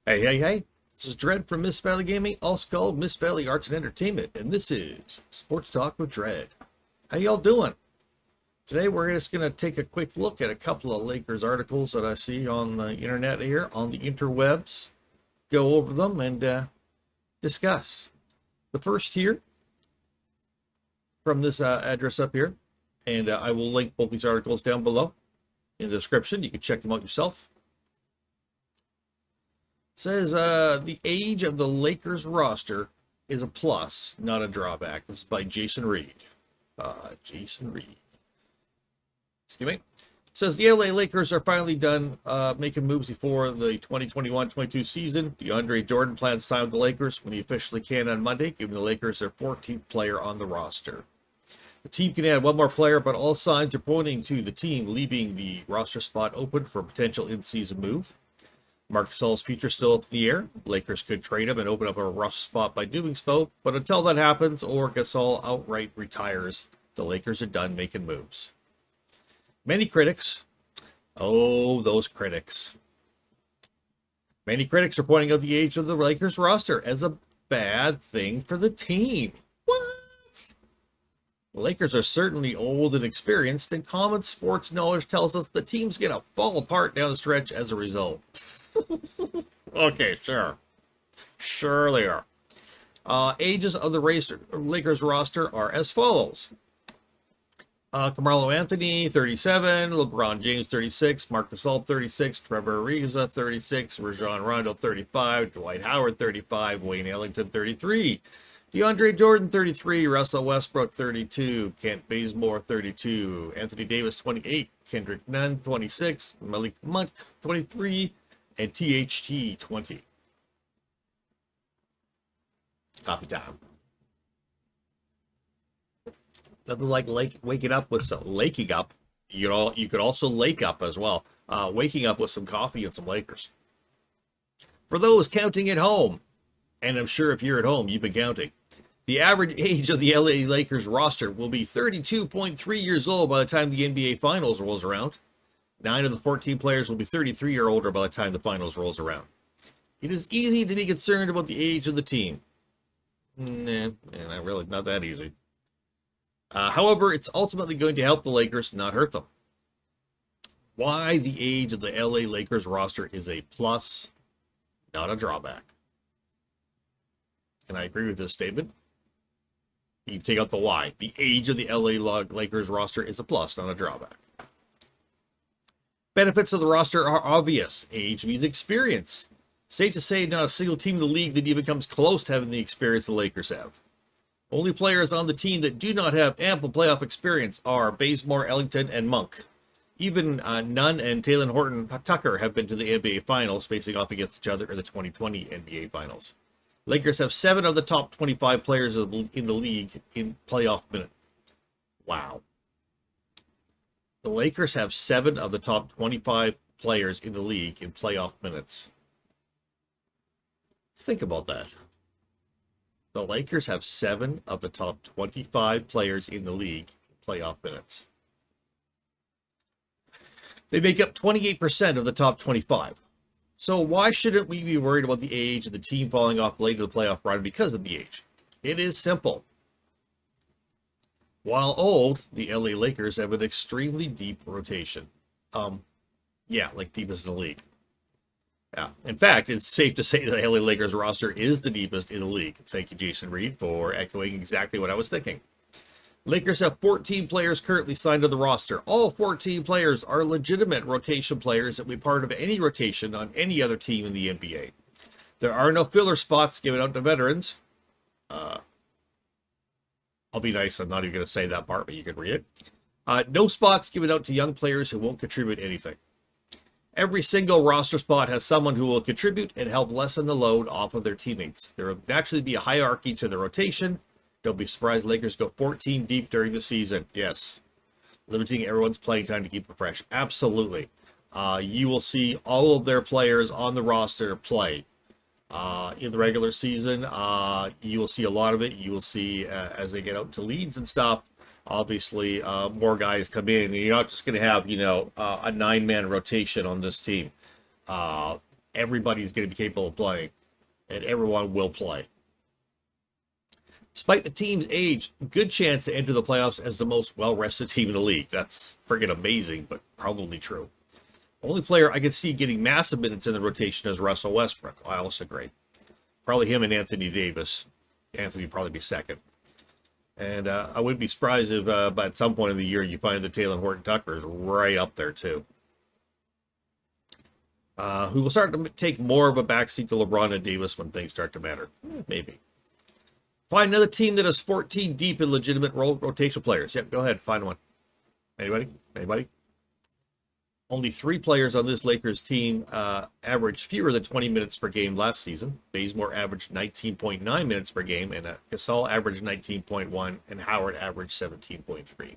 Hey. This is Dredd from Miss Valley Gaming, also called Miss Valley Arts and Entertainment, and this is Sports Talk with Dredd. How y'all doing? Today we're just going to take a quick look at a couple of Lakers articles that I see on the internet here, on the interwebs. Go over them and discuss. The first here, from this address up here, and I will link both these articles down below in the description. You can check them out yourself. Says the age of the Lakers roster is a plus, not a drawback. This is by Jason Reed. Jason Reed. Excuse me. Says the LA Lakers are finally done making moves before the 2021-22 season. DeAndre Jordan plans to sign with the Lakers when he officially can on Monday, giving the Lakers their 14th player on the roster. The team can add one more player, but all signs are pointing to the team leaving the roster spot open for a potential in-season move. Marc Gasol's future still up in the air. Lakers could trade him and open up a roster spot by doing so, but until that happens or Gasol outright retires, the Lakers are done making moves. Many critics, those critics. Many critics are pointing out the age of the Lakers roster as a bad thing for the team. What? The Lakers are certainly old and experienced, and common sports knowledge tells us the team's going to fall apart down the stretch as a result. Okay, sure. Sure they are. Ages of the Lakers roster are as follows. Carmelo Anthony, 37. LeBron James, 36. Marc Gasol, 36. Trevor Ariza, 36. Rajon Rondo, 35. Dwight Howard, 35. Wayne Ellington, 33. DeAndre Jordan, 33. Russell Westbrook, 32. Kent Bazemore, 32. Anthony Davis, 28. Kendrick Nunn, 26. Malik Monk, 23. And THT, 20. Copy time. Nothing like waking up with some laking up. You could also lake up as well. Waking up with some coffee and some Lakers. For those counting at home, and I'm sure if you're at home, you've been counting, the average age of the LA Lakers roster will be 32.3 years old by the time the NBA Finals rolls around. 9 of the 14 players will be 33 or older by the time the Finals rolls around. It is easy to be concerned about the age of the team. Not that easy. However, it's ultimately going to help the Lakers, not hurt them. Why the age of the LA Lakers roster is a plus, not a drawback. And I agree with this statement. You take out the why. The age of the LA Lakers roster is a plus, not a drawback. Benefits of the roster are obvious. Age means experience. Safe to say not a single team in the league that even comes close to having the experience the Lakers have. Only players on the team that do not have ample playoff experience are Bazemore, Ellington, and Monk. Even Nunn and Talen Horton-Tucker have been to the NBA Finals, facing off against each other in the 2020 NBA Finals. Lakers have 7 of the top 25 players in the league in playoff minutes. Wow. The Lakers have 7 of the top 25 players in the league in playoff minutes. Think about that. The Lakers have 7 of the top 25 players in the league in playoff minutes. They make up 28% of the top 25. So why shouldn't we be worried about the age of the team falling off late in the playoff run because of the age? It is simple. While old, the LA Lakers have an extremely deep rotation. Like deepest in the league. Yeah. In fact, it's safe to say the LA Lakers roster is the deepest in the league. Thank you, Jason Reed, for echoing exactly what I was thinking. Lakers have 14 players currently signed to the roster. All 14 players are legitimate rotation players that will be part of any rotation on any other team in the NBA. There are no filler spots given out to veterans. I'll be nice. I'm not even going to say that part, but you can read it. No spots given out to young players who won't contribute anything. Every single roster spot has someone who will contribute and help lessen the load off of their teammates. There will naturally be a hierarchy to the rotation. Don't be surprised Lakers go 14 deep during the season. Yes. Limiting everyone's playing time to keep it fresh. Absolutely. You will see all of their players on the roster play. In the regular season, you will see a lot of it. You will see as they get out to leads and stuff, obviously more guys come in. And you're not just going to have, a 9-man rotation on this team. everybody's going to be capable of playing, and everyone will play. Despite the team's age, good chance to enter the playoffs as the most well-rested team in the league. That's friggin' amazing, but probably true. Only player I could see getting massive minutes in the rotation is Russell Westbrook. I also agree. Probably him and Anthony Davis. Anthony would probably be second. And I wouldn't be surprised if by at some point in the year you find that Taylor Horton-Tucker is right up there too. Who will start to take more of a backseat to LeBron and Davis when things start to matter. Maybe. Find another team that is 14 deep in legitimate rotational players. Yep, go ahead. Find one. Anybody? Anybody? Only 3 players on this Lakers team averaged fewer than 20 minutes per game last season. Bazemore averaged 19.9 minutes per game, and Gasol averaged 19.1, and Howard averaged 17.3.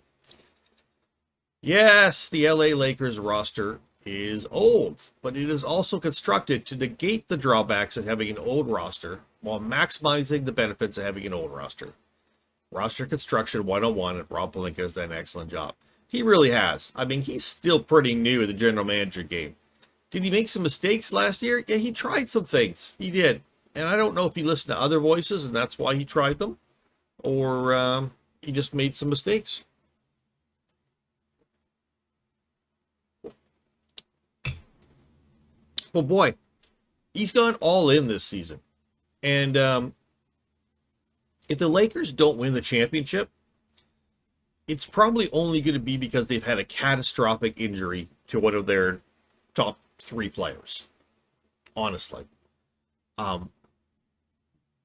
Yes, the LA Lakers roster is old, but it is also constructed to negate the drawbacks of having an old roster while maximizing the benefits of having an old roster. Roster construction 101, and Rob Pelinka has done an excellent job. He really has. I mean, he's still pretty new at the general manager game. Did he make some mistakes last year? Yeah, he tried some things. He did. And I don't know if he listened to other voices and that's why he tried them, or he just made some mistakes. Well, boy, he's gone all in this season. And if the Lakers don't win the championship, it's probably only going to be because they've had a catastrophic injury to one of their top 3 players. Honestly.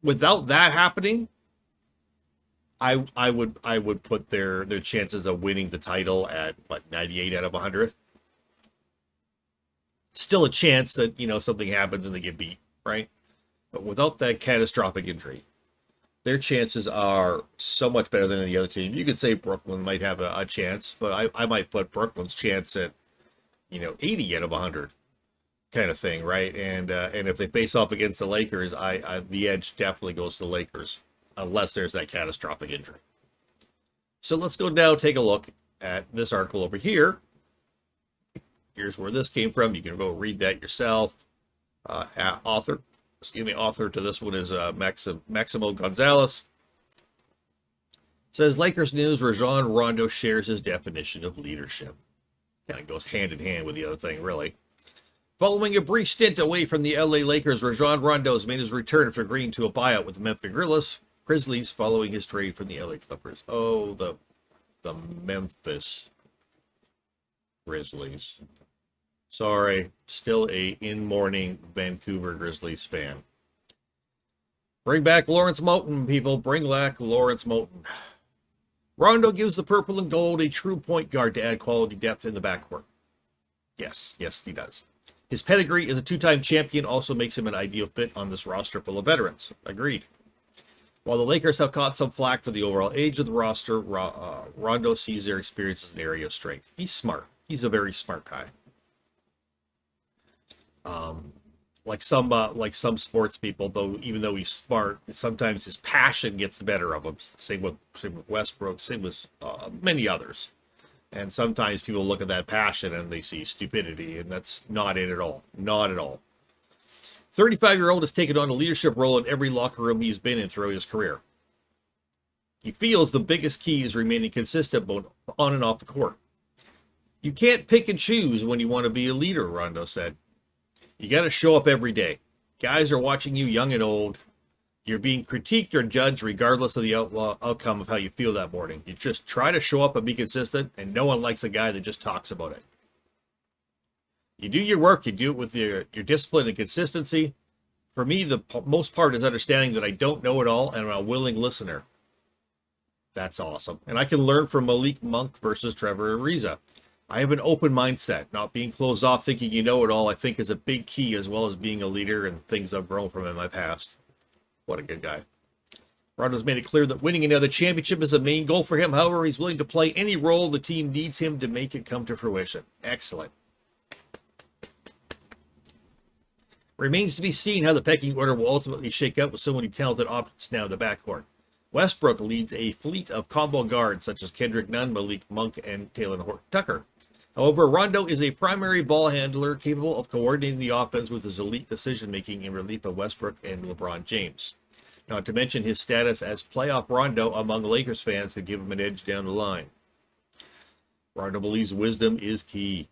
Without that happening, I would put their chances of winning the title at, 98 out of 100? Still a chance that, something happens and they get beat, right? But without that catastrophic injury, their chances are so much better than any other team. You could say Brooklyn might have a chance, but I might put Brooklyn's chance at, 80 out of 100 kind of thing, right? And if they face off against the Lakers, the edge definitely goes to the Lakers, unless there's that catastrophic injury. So let's go down, take a look at this article over here. Here's where this came from. You can go read that yourself. Author to this one is Maximo Gonzalez. Says Lakers news, Rajon Rondo shares his definition of leadership. Kind of goes hand in hand with the other thing, really. Following a brief stint away from the LA Lakers, Rajon Rondo has made his return after agreeing to a buyout with the Memphis Grizzlies following his trade from the LA Clippers. Oh, the Memphis Grizzlies. Sorry, still a in-mourning Vancouver Grizzlies fan. Bring back Lawrence Moten, people. Bring back Lawrence Moten. Rondo gives the purple and gold a true point guard to add quality depth in the backcourt. Yes, he does. His pedigree as a 2-time champion also makes him an ideal fit on this roster full of veterans. Agreed. While the Lakers have caught some flack for the overall age of the roster, Rondo sees their experience as an area of strength. He's smart. He's a very smart guy. Like some sports people, though, even though he's smart, sometimes his passion gets the better of him. Same with Westbrook, same with many others. And sometimes people look at that passion and they see stupidity, and that's not it at all. Not at all. 35-year-old has taken on a leadership role in every locker room he's been in throughout his career. He feels the biggest key is remaining consistent both on and off the court. You can't pick and choose when you want to be a leader, Rondo said. You got to show up every day. Guys are watching you, young and old. You're being critiqued or judged regardless of the outcome of how you feel that morning. You just try to show up and be consistent, and no one likes a guy that just talks about it. You do your work. You do it with your discipline and consistency. For me, the most part is understanding that I don't know it all, and I'm a willing listener. That's awesome. And I can learn from Malik Monk versus Trevor Ariza. I have an open mindset, not being closed off, thinking you know it all, I think is a big key, as well as being a leader and things I've grown from in my past. What a good guy. Rondo's made it clear that winning another championship is a main goal for him. However, he's willing to play any role the team needs him to make it come to fruition. Excellent. Remains to be seen how the pecking order will ultimately shake out with so many talented options now in the backcourt. Westbrook leads a fleet of combo guards such as Kendrick Nunn, Malik Monk, and Taylor Horton-Tucker. However, Rondo is a primary ball handler capable of coordinating the offense with his elite decision-making in relief of Westbrook and LeBron James. Not to mention his status as playoff Rondo among Lakers fans could give him an edge down the line. Rondo believes wisdom is key.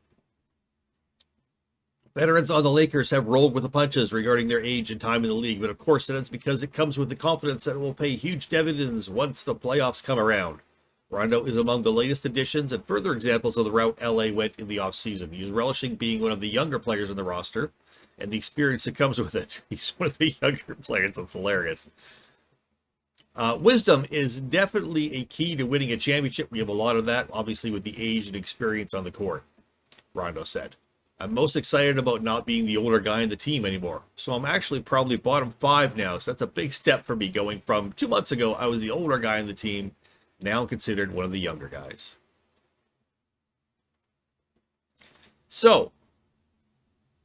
Veterans on the Lakers have rolled with the punches regarding their age and time in the league, but of course that's because it comes with the confidence that it will pay huge dividends once the playoffs come around. Rondo is among the latest additions and further examples of the route LA went in the offseason. He's relishing being one of the younger players on the roster and the experience that comes with it. He's one of the younger players. That's hilarious. Wisdom is definitely a key to winning a championship. We have a lot of that, obviously, with the age and experience on the court, Rondo said. I'm most excited about not being the older guy in the team anymore. So I'm actually probably bottom 5 now. So that's a big step for me, going from 2 months ago, I was the older guy in the team. Now I'm considered one of the younger guys. So,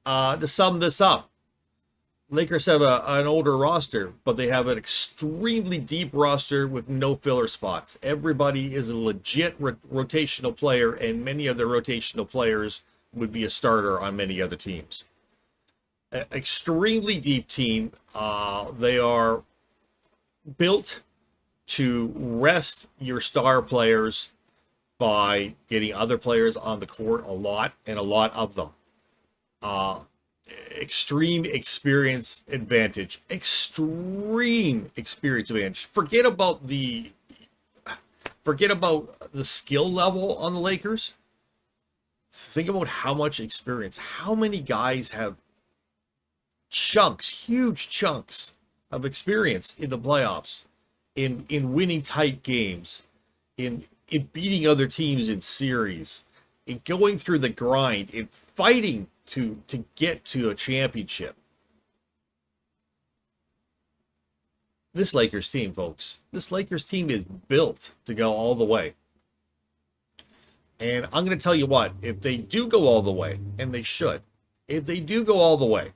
to sum this up, Lakers have an older roster, but they have an extremely deep roster with no filler spots. Everybody is a legit rotational player, and many of the rotational players would be a starter on many other teams. Extremely deep team. They are built to rest your star players by getting other players on the court a lot, and a lot of them. Extreme experience advantage. Extreme experience advantage. Forget about the skill level on the Lakers. Think about how much experience. How many guys have chunks, huge chunks of experience in the playoffs, in winning tight games, in beating other teams in series, in going through the grind, in fighting to get to a championship. This Lakers team, folks, this Lakers team is built to go all the way. And I'm going to tell you what, if they do go all the way, and they should, if they do go all the way,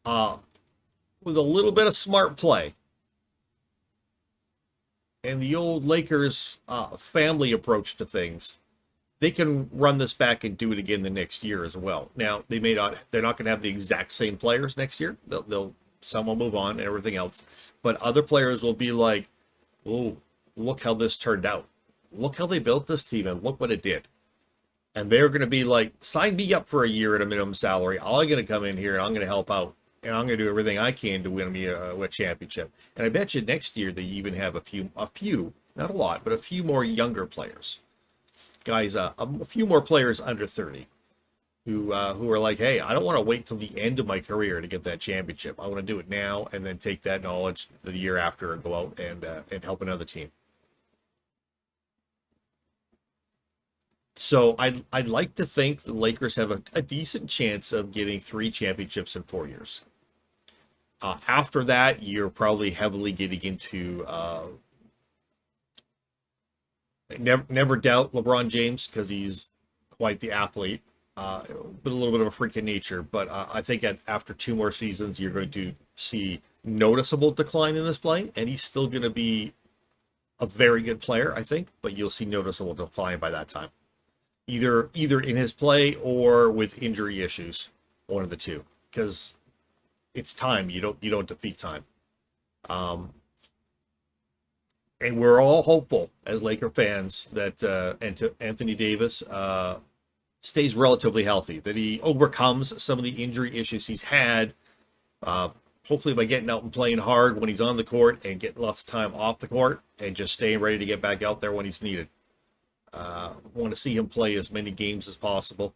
with a little bit of smart play, and the old Lakers family approach to things, they can run this back and do it again the next year as well. Now, they're not going to have the exact same players next year. Some will move on and everything else. But other players will be like, oh, look how this turned out. Look how they built this team, and look what it did. And they're going to be like, sign me up for a year at a minimum salary. I'm going to come in here and I'm going to help out. And I'm going to do everything I can to win me a championship. And I bet you next year they even have a few, not a lot, but a few more younger players. Guys, a few more players under 30 who are like, hey, I don't want to wait till the end of my career to get that championship. I want to do it now and then take that knowledge the year after and go out and help another team. So I'd like to think the Lakers have a decent chance of getting 3 championships in 4 years. After that, you're probably heavily getting into never doubt LeBron James, because he's quite the athlete, but a little bit of a freak in nature. But I think after 2 more seasons, you're going to see noticeable decline in his play, and he's still going to be a very good player, I think, but you'll see noticeable decline by that time. Either in his play or with injury issues, one of the two, because it's time. You don't defeat time. And we're all hopeful as Laker fans that Anthony Davis stays relatively healthy, that he overcomes some of the injury issues he's had, hopefully by getting out and playing hard when he's on the court and getting lots of time off the court and just staying ready to get back out there when he's needed. Want to see him play as many games as possible,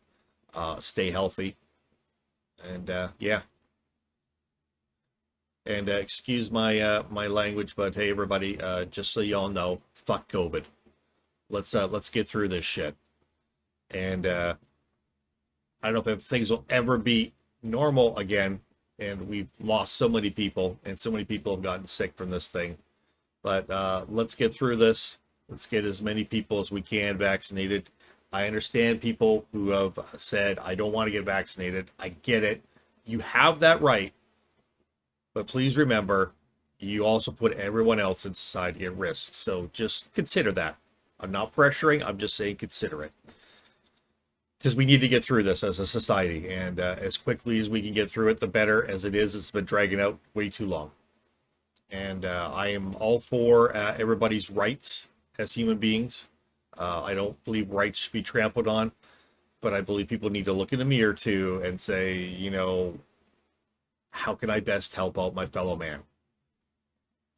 stay healthy, and yeah. And excuse my my language, but hey, everybody, just so y'all know, fuck COVID. Let's get through this shit. And I don't know if things will ever be normal again. And we've lost so many people, and so many people have gotten sick from this thing. But let's get through this. Let's get as many people as we can vaccinated. I understand people who have said, I don't want to get vaccinated. I get it. You have that right. But please remember, you also put everyone else in society at risk. So just consider that. I'm not pressuring. I'm just saying consider it. because we need to get through this as a society, and as quickly as we can get through it, the better. As it is, it's been dragging out way too long. And I am all for everybody's rights as human beings. I don't believe rights should be trampled on, but I believe people need to look in the mirror too and say, you know, how can I best help out my fellow man?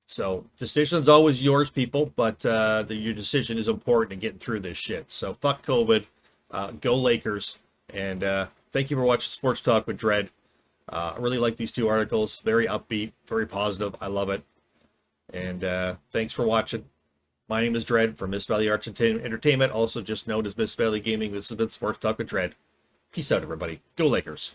So decision's always yours, people, but your decision is important in getting through this shit. So fuck COVID, go Lakers, and thank you for watching Sports Talk with Dredd. I really like these two articles. Very upbeat, very positive. I love it. And thanks for watching. My name is Dredd from Miss Valley Arts Entertainment, also just known as Miss Valley Gaming. This has been Sports Talk with Dredd. Peace out, everybody. Go Lakers.